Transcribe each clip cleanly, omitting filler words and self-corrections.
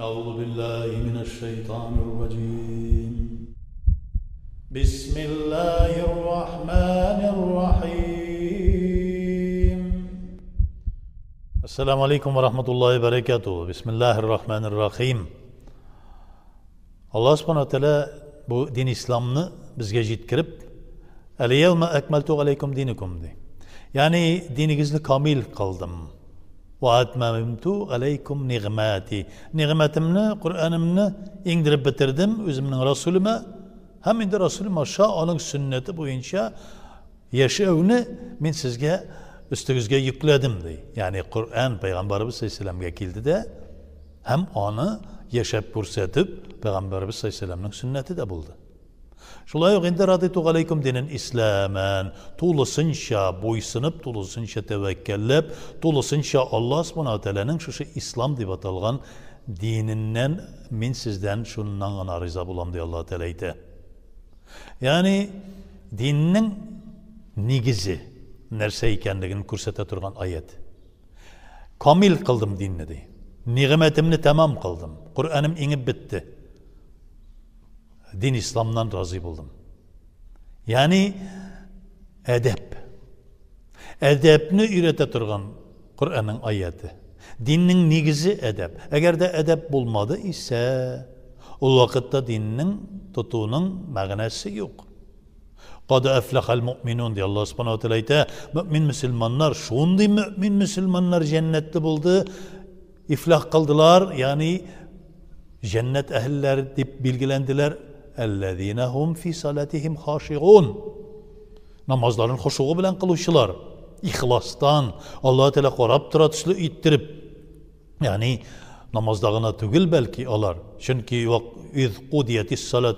أعوذ بالله من الشيطان الرجيم بسم الله الرحمن الرحيم السلام عليكم ورحمة الله وبركاته بسم الله الرحمن الرحيم Allah subhanahu wa ta'ala bu din İslam'ını bizge jitkirip El-yevme ekmeltu aleykum dinikum de. Yani dininizni kamil kıldım. Ve etmemtu aleykum ni'mati. Ni'metimni, Kur'an'ımni indirip bitirdim özümün Resulüme. Hem indi Resulüm aşağı onun sünneti boyunca yaşayını min sizge üstünüzge yükledim de. Yani Kur'an Peygamberimiz sallallahu aleyhi ve sellem'e geldi de hem onu yaşayıp kursetip Peygamberimiz sallallahu aleyhi ve sellem'in sünneti de buldu. Şulay yok indi raditu aleykum dinin İslam'ın tuğlasınca boysunup, tuğlasınca tevekkellep, tuğlasınca Allah subhanahu teala'nın şu İslam diye atalgan dininden min sizden şundan arıza bulam diye Allah Teala ite. Yani dininin nigizi nerse ikenligini kursete turgan ayet. Kamil kıldım dinini de. Nimetimni tamam kıldım. Kur'an'ım inip bitti. Din İslam'dan razı buldum. Yani edep. Edepni ürete turgan Kur'an'ın ayeti. Dinin nigizi edep. Eğer de edep bulmadı ise o vakitte dinin tutuğunun mağnası yok. قَدْ اَفْلَخَ الْمُؤْمِنُونَ diye Allah subhanahu teala ite. Mümin Müslümanlar, şundi mümin Müslümanlar cennette buldu. İflah kıldılar. Yani cennet ehliler deyip bilgilendiler. اَلَّذ۪ينَ هُمْ فِي صَلَاتِهِمْ خَاشِعُونَ namazların hoşuğu bilen kılışılar. İhlastan Allah-u Teala korap tıratışlı ittirip yani namazdağına tügül belki alar. Çünkü اِذْ قُدِيَتِ الصَّلَةِ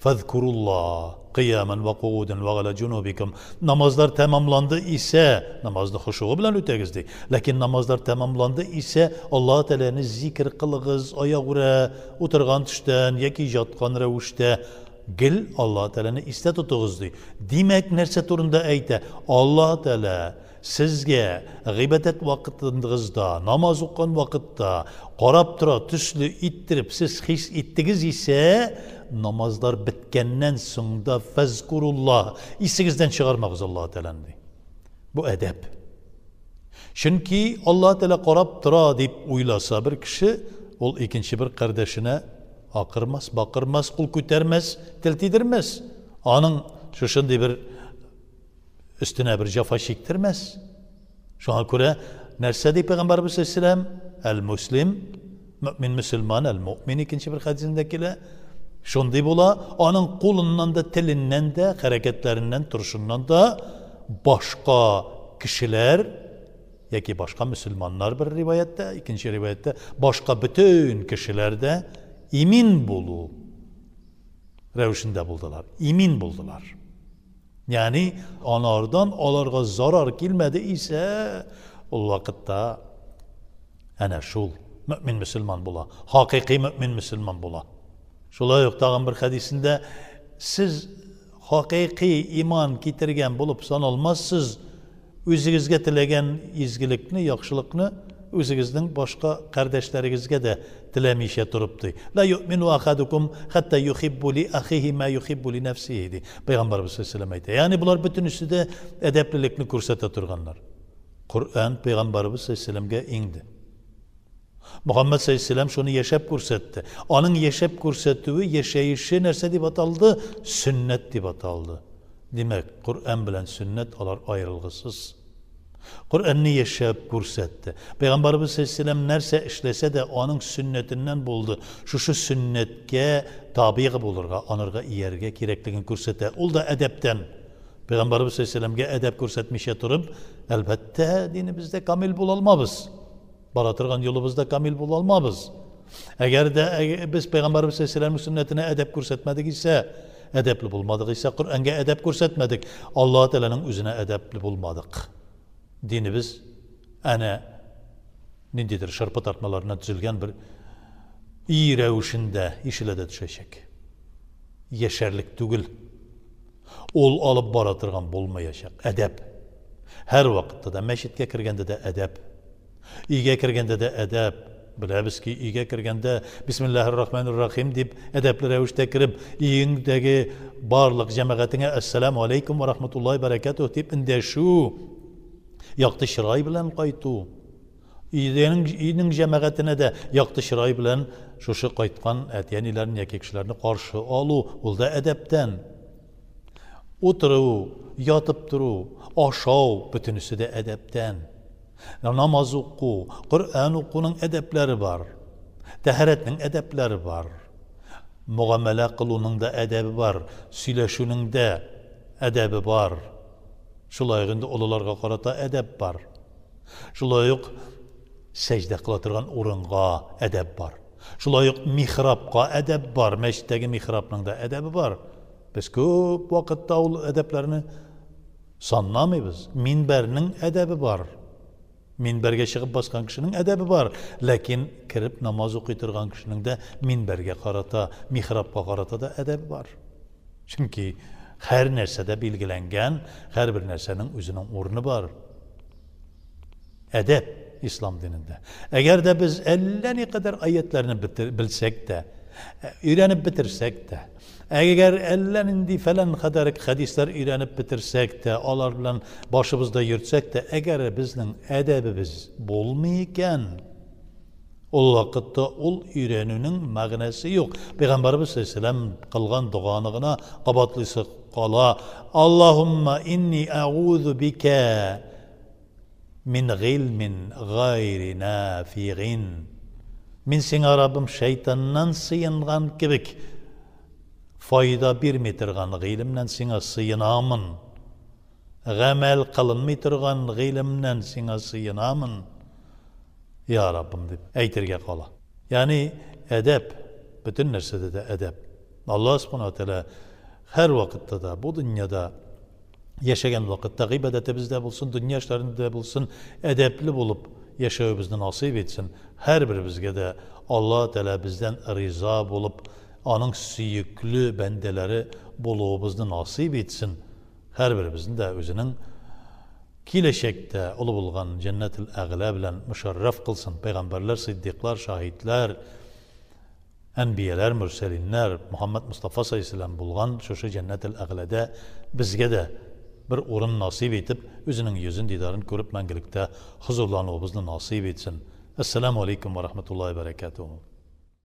فَذْكُرُوا اللّٰهِ قِيَامًا وَقُعُودًا وَعَلَى جُنُوبِكُمْ namazlar tamamlandı ise namazda hoşuğu bilen ötegizdi. Lakin namazlar tamamlandı ise Allah-u Teala'nı zikir kılığız ayağıra oturgan tüşten yaki jatkan revuşte gel Allah-u Teala'nı iste tutuguzdu. Demek nerse turunda eyte Allah-u Teala sizge gıybet et vakitindizda, namaz okuyan vakitte qarab tura tüslü ittirip siz his ettigiz ise namazlar bitkenden sonra fezkurullah isinizden çıkarmağız Allah-u Teala'nı. Bu edep. Çünkü Allah-u Teala qarab tura deyip uylasa bir kişi ol ikinci bir kardeşine akırmaz, bakırmaz, kul kütermez, teltidirmez. Anın şu şimdi bir üstüne bir cefa çektirmez. Şu an göre nerse deyip Peygamberimiz Aleyhisselam el-Muslim, mümin Müslüman, el-Mu'min ikinci bir hadisindekiyle şundi bula, onun kulundan da telinden de, hareketlerinden, turşundan da başka kişiler, ya ki başka Müslümanlar bir rivayette, ikinci rivayette, başka bütün kişiler de imin bulu revşinde buldular. İmin buldular. Yani onlardan onlarga zarar gelmedi ise o vakitte ana şul mümin Müslüman bula. Hakiki mümin Müslüman bula. Şulay yok tağın bir hadisinde siz hakiki iman getirgen bulup sanılmazsız özünüzge tilegen izgilikni, yakşılıkni özünüzden başka kardeşlerinizge de tilemişe turuptu. La yu'minu ahadukum hatta yuhibbu li ahihi ma yuhibbu li nefsihi di. Peygamberimiz sallallahu aleyhi ve sellem. Yani bunlar bütün üstüde edeplilikni kursata turganlar. Kur'an Peygamberimiz sallallahu aleyhi ve sellem'e indi. Muhammed sallallahu aleyhi ve sellem şunu yaşap kursattı. Onun yaşap kursattığı yaşayışı nerse dip ataldı? Sünnet dip ataldı. Demek Kur'an bilen sünnet alar ayrılgısız. Kur'an'ı yaşayıp kursattı. Peygamberimiz sallallahu aleyhi ve sellem nerse işlese de onun sünnetinden buldu. Şu sünnetke tabi bulurga, anırga iyerge gerekliğini kursattı. Ol da edepten. Peygamberimiz sallallahu aleyhi ve sellem'e edep kursatmışa turup elbette dinimizde kamil bulalmabız. Baratırgan yolumuzda kamil bulalmabız. Eğer de biz Peygamberimiz sallallahu aleyhi ve sellem'in sünnetine edep kursatmadık ise edepli bulmadık ise Kur'an'a edep kursatmadık. Allah-u Teala'nın üzerine edepli bulmadık. Dinimiz ana nindidir şarpı tartmalarına düzülgen bir iyi revuşinde işile de düşecek. Yeşerlik tügül. Ol alıp baratırgan bulmayacak. Edep. Her vakitte de meşitke kirgende de edep. İyiye kirgende de edep. Bilemiz ki uyga kirganda Bismillahirrahmanirrahim deb adabli ravishda kirib, uyingdagi barliq jamoatingga assalomu alaykum va rahmatullohi barakatuh deb indashu, yoqti chiroy bilan qaytu. Uyning jamoatine de yoqti chiroy bilan şuşu qaytgan atiyanilarni yoki kishilarni qarshi olu, ul da adabdan. O'tiruv, yotib turuv, oshov, butunisi de adabdan. Namoz o'qu, Qur'on o'quning adablari bor. Tahoratning adablari bor. Muomala qiluvning da adabi bor, сөйләшүнең de adabi bor. Shulay endi ulularga qarata adab bor. Shulay secde qila turgan o'ringa adab bor. Shulay mihrabga adab bor, masjiddagi mihrabning da adabi bor. Biz ko'p vaqtda ul adablarni sanlamaymiz. Minberning adabi bor. Minberge chiqib bosgan kishining adabi bor, lekin kirib namoz o'qiy turgan kishining de minberge qarata, mihrabga qarata da adabi bor. Chunki her narsada belgilangan, her bir narsaning o'zining o'rni bor. Adab İslam dininde. Eğer de biz 50 kadar ayetlerini bilsek de, öğrenip bitirsek de, eğer 50 falan kadar hadisler öğrenip bitirsek de, onlar bilen başımızda yürütsek de, eğer bizden edebimiz bulmayken, o vakitte ol öğreninin mağnası yok. Peygamberimiz Aleyhisselam kılgan duanına kabatlısı kala, Allahumma inni a'udhu bike min gilmin gayri nafi'in. Min sen Rabbim şeytandan sıyıngan kibik fayda bir metirgan gilimden sana sıyınamın. Gamel kılınmay turgan gilimden sana sıyınamın. Ya Rabbim deb aytirga qola. Yani edep, bütün narsada da edep. Allah subhanahu wa ta'ala her vakitte da bu dünyada yaşayan vakitte ibadetimizde bulsun, dünya işlerinde bulsun, edepli bulup yaşayımızı nasip etsin. Her birimizge de Allah Teala bizden rıza bulup, onun süyüklü bendeleri buluğumuzı nasip etsin. Her birimizin de özünün kileşekte olu bulgan cennet-ül ağla bilen müşerref kılsın. Peygamberler, sıddıklar, şahitler, enbiyeler, mürselinler, Muhammed Mustafa Aleyhisselam bulgan şu cennet-ül ağlada bizge de bir orun nasip etip, özünün yüzün didarını görüp mengilikte huzurlanmamızı nasip etsin. Esselamu Aleyküm ve Rahmetullahi ve Berekatuhu.